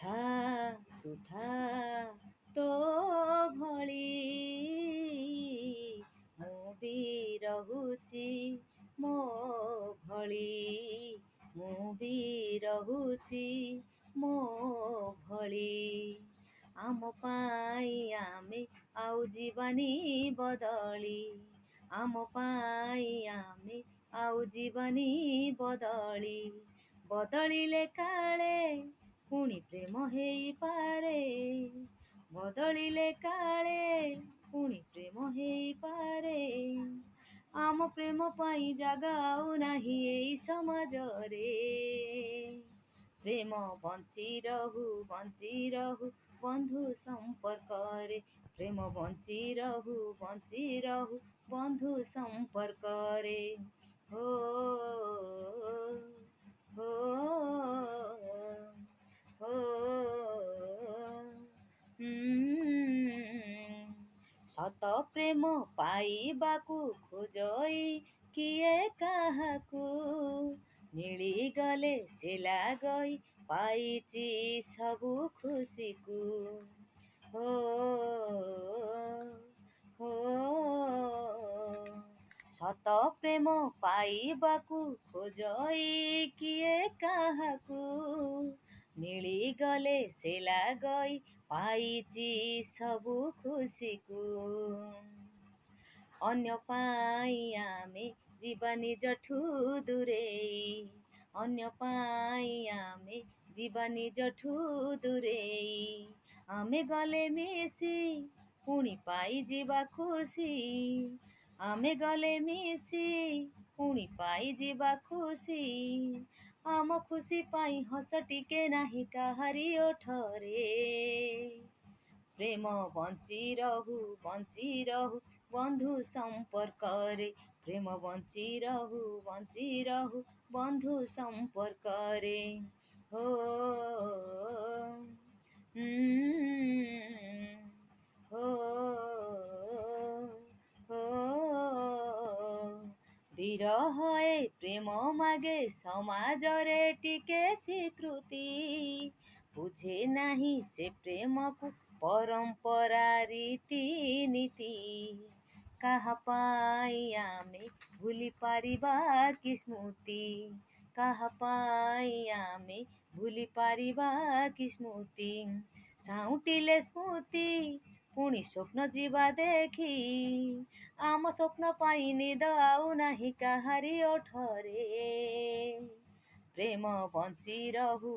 ତୁ ଥା ତୋ ଭଳି ମୁଁ ବି ରହୁଛି ମୋ ଭଳି ମୁଁ ବି ରହୁଛି ମୋ ଭଳି ଆମ ପାଇଁ ଆମେ ଆଉ ଯିବାନି ବଦଳି ଆମ ପାଇଁ ଆମେ ଆଉ ଯିବାନି ବଦଳି ବଦଳିଲେ କାଳେ ପୁଣି ପ୍ରେମ ହେଇପାରେ ବଦଳିଲେ କାଳେ ପୁଣି ପ୍ରେମ ହେଇପାରେ ଆମ ପ୍ରେମ ପାଇଁ ଜାଗା ଆଉ ନାହିଁ ଏଇ ସମାଜରେ ପ୍ରେମ ବଞ୍ଚି ରହୁ ବନ୍ଧୁ ସମ୍ପର୍କରେ ପ୍ରେମ ବଞ୍ଚି ରହୁ ବନ୍ଧୁ ସମ୍ପର୍କରେ ହୋ ହୋ ହୋ ସତ ପ୍ରେମ ପାଇବାକୁ ଖୋଜଇ କିଏ କାହାକୁ ମିଳିଗଲେ ସେ ଲାଗଇ ପାଇଛି ସବୁ ଖୁସିକୁ ହୋ ହୋ ସତ ପ୍ରେମ ପାଇବାକୁ ଖୋଜଇ କିଏ କାହାକୁ ମିଳିଗଲେ ସେ ଲାଗଇ ପାଇଛି ସବୁ ଖୁସିକୁ ଅନ୍ୟ ପାଇଁ ଆମେ ଯିବା ନିଜଠୁ ଦୂରେଇ ଅନ୍ୟ ପାଇଁ ଆମେ ଯିବା ନିଜଠୁ ଦୂରେଇ ଆମେ ଗଲେ ମିଶି ପୁଣି ପାଇଯିବା ଖୁସି ଆମେ ଗଲେ ମିଶି ପୁଣି ପାଇଯିବା ଖୁସି ଆମ ଖୁସି ପାଇଁ ହସ ଟିକେ ନାହିଁ କାହାରି ଓଠରେ ପ୍ରେମ ବଞ୍ଚି ରହୁ ବନ୍ଧୁ ସମ୍ପର୍କରେ ପ୍ରେମ ବଞ୍ଚି ରହୁ ବନ୍ଧୁ ସମ୍ପର୍କରେ ହୋ ହୋ ହୋ ବିରହ ଏ ପ୍ରେମ ମାଗେ ସମାଜରେ ଟିକେ ସ୍ୱୀକୃତି ବୁଝେ ନାହିଁ ସେ ପ୍ରେମକୁ ପରମ୍ପରା ରୀତିନୀତି କାହା ପାଇଁ ଆମେ ଭୁଲି ପାରିବା କି ସ୍ମୃତି କାହା ପାଇଁ ଆମେ ଭୁଲି ପାରିବା କି ସ୍ମୃତି ସାଉଁଟିଲେ ସ୍ମୃତି ପୁଣି ସ୍ୱପ୍ନ ଯିବା ଦେଖି ଆମ ସ୍ୱପ୍ନ ପାଇଁ ନିଦ ଆଉ ନାହିଁ କାହାରି ଓଠରେ ପ୍ରେମ ବଞ୍ଚି ରହୁ